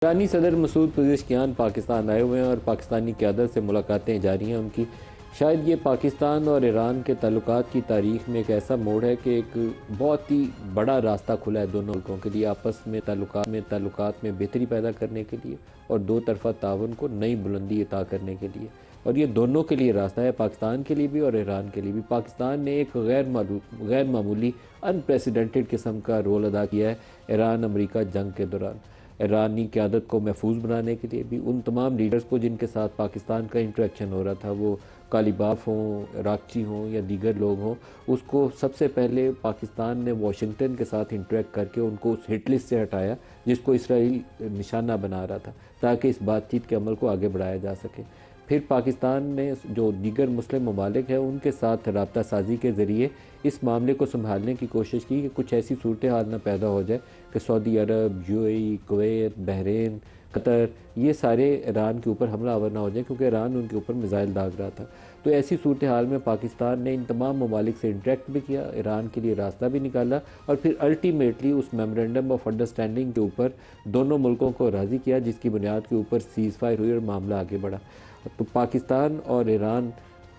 ایرانی صدر Masoud Pezeshkian Pakistan آئے ہوئے ہیں اور پاکستانی قیادت سے ملاقاتیں جاری ہیں ان کی۔ شاید یہ پاکستان اور ایران کے تعلقات کی تاریخ میں ایک ایسا موڑ ہے کہ ایک بہت ہی بڑا راستہ کھلا ہے دونوں ملکوں کے لیے آپس میں تعلقات میں بہتری پیدا کرنے کے لیے اور دو طرفہ تعاون کو نئی بلندی عطا کرنے کے لیے، اور یہ دونوں کے لیے راستہ ہے، پاکستان کے لیے بھی اور ایران کے لیے بھی۔ پاکستان نے ایک غیر معمولی انپریسیڈنٹڈ قسم کا رول ادا کیا ہے ایران امریکہ جنگ کے دوران، ایرانی قیادت کو محفوظ بنانے کے لیے بھی۔ ان تمام لیڈرز کو جن کے ساتھ پاکستان کا انٹریکشن ہو رہا تھا، وہ قالیباف ہوں، راکچی ہوں یا دیگر لوگ ہوں، اس کو سب سے پہلے پاکستان نے واشنگٹن کے ساتھ انٹریکٹ کر کے ان کو اس ہٹ لسٹ سے ہٹایا جس کو اسرائیل نشانہ بنا رہا تھا، تاکہ اس بات چیت کے عمل کو آگے بڑھایا جا سکے۔ پھر پاکستان نے جو دیگر مسلم ممالک ہیں ان کے ساتھ رابطہ سازی کے ذریعے اس معاملے کو سنبھالنے کی کوشش کی کہ کچھ ایسی صورتحال نہ پیدا ہو جائے کہ Saudi Arab, U A E, Kuwait, Bahrain, Qatar یہ سارے ایران کے اوپر حملہ آور نہ ہو جائیں، کیونکہ ایران ان کے اوپر میزائل داغ رہا تھا۔ تو ایسی صورتحال میں پاکستان نے ان تمام ممالک سے انٹریکٹ بھی کیا، ایران کے لیے راستہ بھی نکالا، اور پھر الٹیمیٹلی اس میمورنڈم آف انڈرسٹینڈنگ کے اوپر دونوں ملکوں کو راضی کیا، جس کی بنیاد کے اوپر سیز فائر ہوئی اور معاملہ آگے بڑھا۔ تو پاکستان اور Iran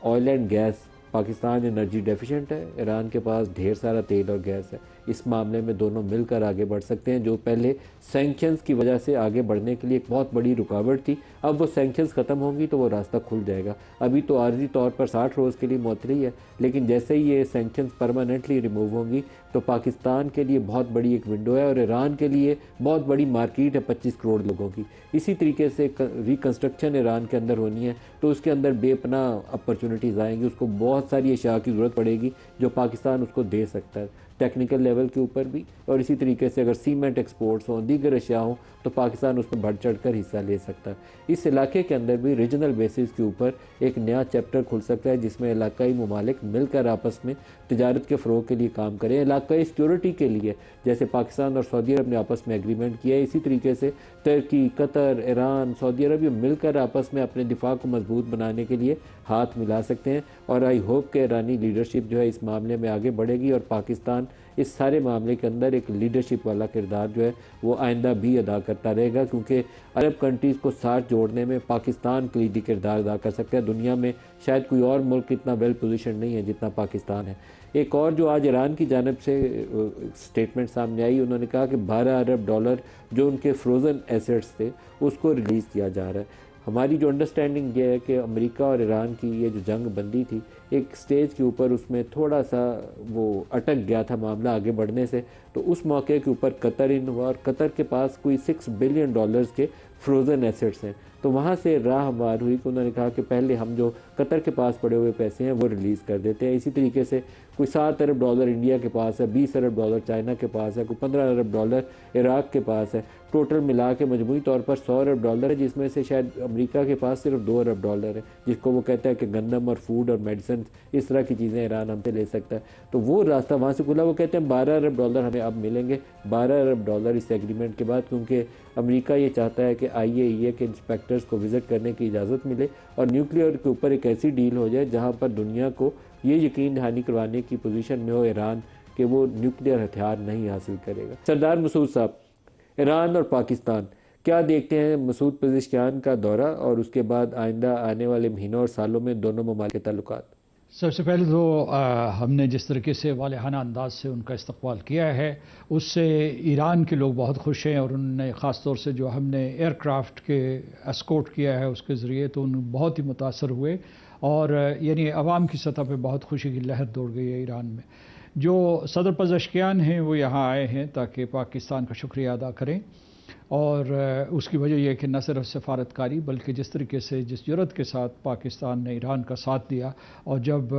oil and gas, Pakistan energy deficient ہے، ایران کے پاس ڈھیر سارا تیل اور گیس ہے، اس معاملے میں دونوں مل کر آگے بڑھ سکتے ہیں، جو پہلے سینکشنز کی وجہ سے آگے بڑھنے کے لیے ایک بہت بڑی رکاوٹ تھی۔ اب وہ سینکشنز ختم ہوں گی تو وہ راستہ کھل جائے گا۔ ابھی تو عارضی طور پر 60 روز کے لیے معطلی ہے، لیکن جیسے ہی یہ سینکشنز پرماننٹلی ریموو ہوں گی تو پاکستان کے لیے بہت بڑی ایک ونڈو ہے، اور ایران کے لیے بہت بڑی مارکیٹ ہے 25 کروڑ لوگوں کی۔ اسی طریقے سے ریکنسٹرکشن ایران کے اندر ہونی ہے تو اس کے اندر بے پناہ اپرچونٹیز آئیں گی، اس کو بہت ساری اشیاء کی ضرورت پڑے گی جو پاکستان اس کو دے سکتا ہے ٹیکنیکل لیول کے اوپر بھی، اور اسی طریقے سے اگر سیمنٹ ایکسپورٹس ہوں، دیگر اشیاء ہوں تو پاکستان اس میں بڑھ چڑھ کر حصہ لے سکتا ہے۔ اس علاقے کے اندر بھی ریجنل بیسز کے اوپر ایک نیا چیپٹر کھل سکتا ہے جس میں علاقائی ممالک مل کر آپس میں تجارت کے فروغ کے لیے کام کریں، علاقائی سیکیورٹی کے لیے، جیسے پاکستان اور سعودی عرب نے آپس میں ایگریمنٹ کیا ہے، اسی طریقے سے ترکی، قطر، ایران، سعودی عرب یہ مل کر آپس میں اپنے دفاع کو مضبوط بنانے کے لیے ہاتھ ملا سکتے ہیں، اور آئی ہوپ کہ ایرانی لیڈرشپ جو ہے اس معاملے میں آگے بڑھے گی، اور پاکستان اس سارے معاملے کے اندر ایک لیڈرشپ والا کردار جو ہے وہ آئندہ بھی ادا کرتا رہے گا، کیونکہ عرب کنٹریز کو ساتھ جوڑنے میں پاکستان کلیدی کردار ادا کر سکتا ہے۔ دنیا میں شاید کوئی اور ملک اتنا ویل پوزیشن نہیں ہے جتنا پاکستان ہے۔ ایک اور جو آج ایران کی جانب سے سٹیٹمنٹ سامنے آئی، انہوں نے کہا کہ 12 ارب ڈالر جو ان کے فروزن ایسٹس تھے اس کو ریلیز کیا جا رہا ہے۔ ہماری جو انڈرسٹینڈنگ یہ ہے کہ امریکہ اور ایران کی یہ جو جنگ بندی تھی، ایک سٹیج کے اوپر اس میں تھوڑا سا وہ اٹک گیا تھا معاملہ آگے بڑھنے سے، تو اس موقع کے اوپر قطر ان ہوا، اور قطر کے پاس کوئی $6 بلین کے فروزن ایسٹس ہیں، تو وہاں سے راہ ہموار ہوئی کہ انہوں نے کہا کہ پہلے ہم جو قطر کے پاس پڑے ہوئے پیسے ہیں وہ ریلیز کر دیتے ہیں۔ اسی طریقے سے کوئی $7 ارب انڈیا کے پاس ہے، $20 ارب چائنا کے پاس ہے، کوئی $15 ارب عراق کے پاس ہے، ٹوٹل ملا کے مجموعی طور پر $100 ارب ہے، جس میں سے شاید امریکہ کے پاس صرف $2 ارب ہے، جس کو وہ کہتا ہے کہ گندم اور فوڈ اور میڈیسن اس طرح کی چیزیں ایران ہم سے لے سکتا ہے، تو وہ راستہ وہاں سے کھلا۔ وہ کہتے ہیں $12 ارب ہمیں اب ملیں گے، $12 ارب اس ایگریمنٹ کے بعد، کیونکہ امریکہ یہ چاہتا ہے کہ IAEA کے انسپیکٹرز کو وزٹ کرنے کی اجازت ملے اور نیوکلیئر کے اوپر ایک ایسی ڈیل ہو جائے جہاں پر دنیا کو یہ یقین دہانی کروانے کی پوزیشن میں ہو ایران کہ وہ نیوکلیئر ہتھیار نہیں حاصل کرے گا۔ سردار مسعود صاحب، ایران اور پاکستان کیا دیکھتے ہیں مسعود پزشکیان کا دورہ اور اس کے بعد آئندہ آنے والے مہینوں اور سالوں میں دونوں ممالک کے تعلقات؟ سب سے پہلے تو ہم نے جس طریقے سے والہانہ انداز سے ان کا استقبال کیا ہے اس سے ایران کے لوگ بہت خوش ہیں، اور انہوں نے خاص طور سے جو ہم نے ایئر کرافٹ کے اسکورٹ کیا ہے اس کے ذریعے تو ان بہت ہی متاثر ہوئے، اور یعنی عوام کی سطح پہ بہت خوشی کی لہر دوڑ گئی ہے ایران میں۔ جو صدر پزشکیان ہیں وہ یہاں آئے ہیں تاکہ پاکستان کا شکریہ ادا کریں، اور اس کی وجہ یہ ہے کہ نہ صرف سفارتکاری بلکہ جس طریقے سے جس جرأت کے ساتھ پاکستان نے ایران کا ساتھ دیا، اور جب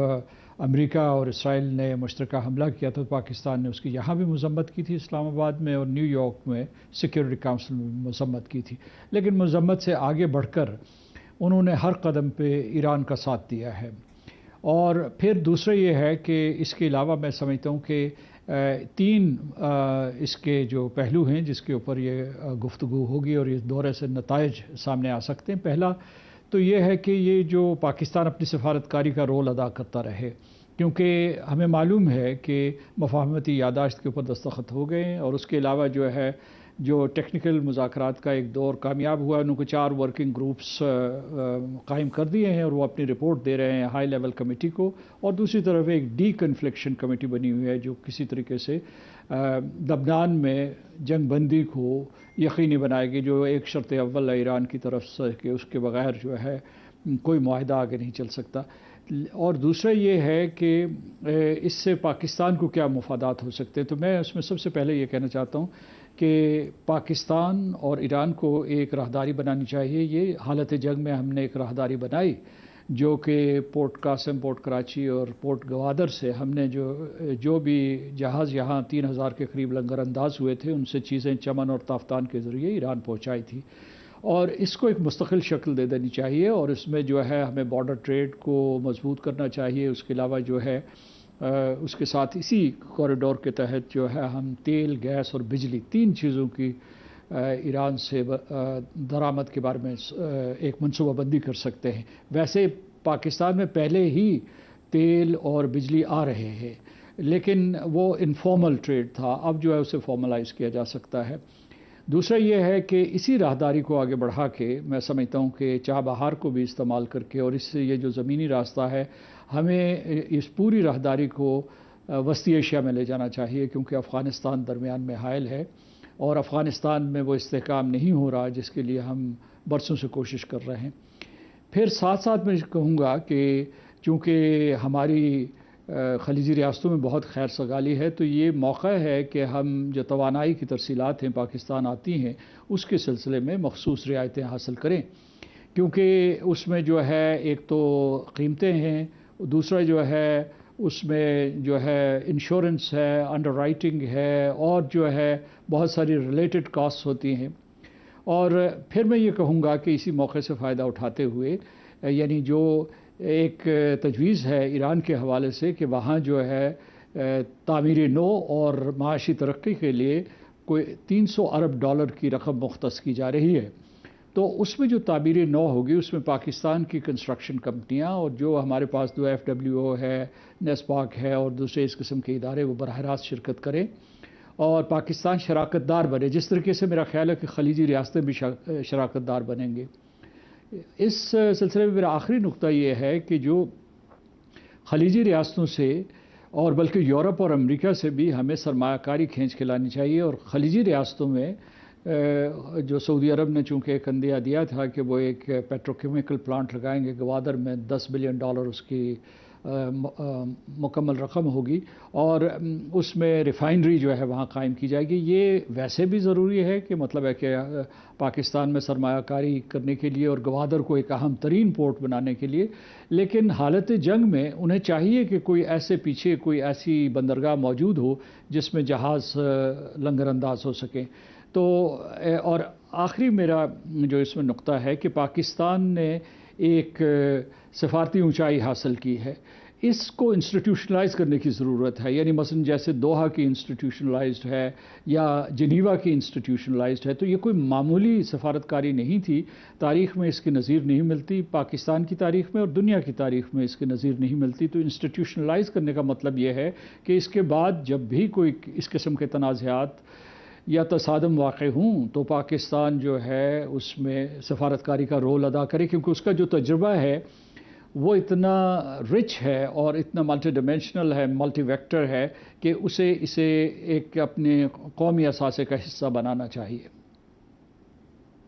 امریکہ اور اسرائیل نے مشترکہ حملہ کیا تو پاکستان نے اس کی یہاں بھی مذمت کی تھی اسلام آباد میں، اور نیو یارک میں سیکیورٹی کونسل میں مذمت کی تھی، لیکن مذمت سے آگے بڑھ کر انہوں نے ہر قدم پہ ایران کا ساتھ دیا ہے۔ اور پھر دوسرا یہ ہے کہ اس کے علاوہ میں سمجھتا ہوں کہ 3 اس کے جو پہلو ہیں جس کے اوپر یہ گفتگو ہوگی اور اس دورے سے نتائج سامنے آ سکتے ہیں۔ پہلا تو یہ ہے کہ یہ جو پاکستان اپنی سفارتکاری کا رول ادا کرتا رہے، کیونکہ ہمیں معلوم ہے کہ مفاہمتی یادداشت کے اوپر دستخط ہو گئے، اور اس کے علاوہ جو ہے جو ٹیکنیکل مذاکرات کا ایک دور کامیاب ہوا، ان کو 4 ورکنگ گروپس قائم کر دیے ہیں اور وہ اپنی رپورٹ دے رہے ہیں ہائی لیول کمیٹی کو، اور دوسری طرف ایک ڈی کنفلکشن کمیٹی بنی ہوئی ہے جو کسی طریقے سے لبنان میں جنگ بندی کو یقینی بنائے گی، جو ایک شرط اول ہے ایران کی طرف سے کہ اس کے بغیر جو ہے کوئی معاہدہ آگے نہیں چل سکتا۔ اور دوسرا یہ ہے کہ اس سے پاکستان کو کیا مفادات ہو سکتے ہیں، تو میں اس میں سب سے پہلے یہ کہنا چاہتا ہوں کہ پاکستان اور ایران کو ایک راہداری بنانی چاہیے۔ یہ حالت جنگ میں ہم نے ایک راہداری بنائی جو کہ پورٹ قاسم، پورٹ کراچی اور پورٹ گوادر سے ہم نے جو بھی جہاز یہاں 3000 کے قریب لنگر انداز ہوئے تھے ان سے چیزیں چمن اور تافتان کے ذریعے ایران پہنچائی تھی، اور اس کو ایک مستقل شکل دے دینی چاہیے، اور اس میں جو ہے ہمیں بارڈر ٹریڈ کو مضبوط کرنا چاہیے۔ اس کے علاوہ جو ہے اس کے ساتھ اسی کوریڈور کے تحت جو ہے ہم تیل، گیس اور بجلی 3 چیزوں کی ایران سے درآمد کے بارے میں ایک منصوبہ بندی کر سکتے ہیں۔ ویسے پاکستان میں پہلے ہی تیل اور بجلی آ رہے ہیں، لیکن وہ انفارمل ٹریڈ تھا، اب جو ہے اسے فارملائز کیا جا سکتا ہے۔ دوسرا یہ ہے کہ اسی راہداری کو آگے بڑھا کے میں سمجھتا ہوں کہ چابہار کو بھی استعمال کر کے، اور اس سے یہ جو زمینی راستہ ہے ہمیں اس پوری راہداری کو وسطی ایشیا میں لے جانا چاہیے، کیونکہ افغانستان درمیان میں حائل ہے اور افغانستان میں وہ استحکام نہیں ہو رہا جس کے لیے ہم برسوں سے کوشش کر رہے ہیں۔ پھر ساتھ ساتھ میں کہوں گا کہ چونکہ ہماری خلیجی ریاستوں میں بہت خیر سگالی ہے، تو یہ موقع ہے کہ ہم جو توانائی کی ترسیلات ہیں پاکستان آتی ہیں اس کے سلسلے میں مخصوص رعایتیں حاصل کریں، کیونکہ اس میں جو ہے ایک تو قیمتیں ہیں، دوسرا جو ہے اس میں جو ہے انشورنس ہے، انڈر رائٹنگ ہے، اور جو ہے بہت ساری ریلیٹڈ کاسٹ ہوتی ہیں۔ اور پھر میں یہ کہوں گا کہ اسی موقع سے فائدہ اٹھاتے ہوئے یعنی جو ایک تجویز ہے ایران کے حوالے سے کہ وہاں جو ہے تعمیر نو اور معاشی ترقی کے لیے کوئی $300 ارب کی رقم مختص کی جا رہی ہے، تو اس میں جو تعمیر نو ہوگی اس میں پاکستان کی کنسٹرکشن کمپنیاں اور جو ہمارے پاس FWO ہے، نیسپاک ہے اور دوسرے اس قسم کے ادارے وہ براہ راست شرکت کریں اور پاکستان شراکت دار بنے، جس طریقے سے میرا خیال ہے کہ خلیجی ریاستیں بھی شراکت دار بنیں گے۔ اس سلسلے میں میرا آخری نقطہ یہ ہے کہ جو خلیجی ریاستوں سے اور بلکہ یورپ اور امریکہ سے بھی ہمیں سرمایہ کاری کھینچ کے لانی چاہیے، اور خلیجی ریاستوں میں جو سعودی عرب نے چونکہ ایک عندیہ دیا تھا کہ وہ ایک پیٹروکیمیکل پلانٹ لگائیں گے، گوادر میں $10 بلین اس کی مکمل رقم ہوگی، اور اس میں ریفائنری جو ہے وہاں قائم کی جائے گی۔ یہ ویسے بھی ضروری ہے کہ مطلب ہے کہ پاکستان میں سرمایہ کاری کرنے کے لیے اور گوادر کو ایک اہم ترین پورٹ بنانے کے لیے، لیکن حالت جنگ میں انہیں چاہیے کہ کوئی ایسے پیچھے کوئی ایسی بندرگاہ موجود ہو جس میں جہاز لنگر انداز ہو سکیں۔ تو اور آخری میرا جو اس میں نقطہ ہے کہ پاکستان نے ایک سفارتی اونچائی حاصل کی ہے، اس کو انسٹیٹیوشنلائز کرنے کی ضرورت ہے، یعنی مثلا جیسے دوحہ کی انسٹیٹیوشنلائزڈ ہے یا جنیوا کی انسٹیٹیوشنلائزڈ ہے، تو یہ کوئی معمولی سفارتکاری نہیں تھی، تاریخ میں اس کی نظیر نہیں ملتی، پاکستان کی تاریخ میں اور دنیا کی تاریخ میں اس کی نظیر نہیں ملتی۔ تو انسٹیٹیوشنلائز کرنے کا مطلب یہ ہے کہ اس کے بعد جب بھی کوئی اس قسم کے تنازعات یا تصادم واقع ہوں تو پاکستان جو ہے اس میں سفارتکاری کا رول ادا کرے، کیونکہ اس کا جو تجربہ ہے وہ اتنا رچ ہے اور اتنا ملٹی ڈائمینشنل ہے، ملٹی ویکٹر ہے کہ اسے ایک اپنے قومی اثاثے کا حصہ بنانا چاہیے۔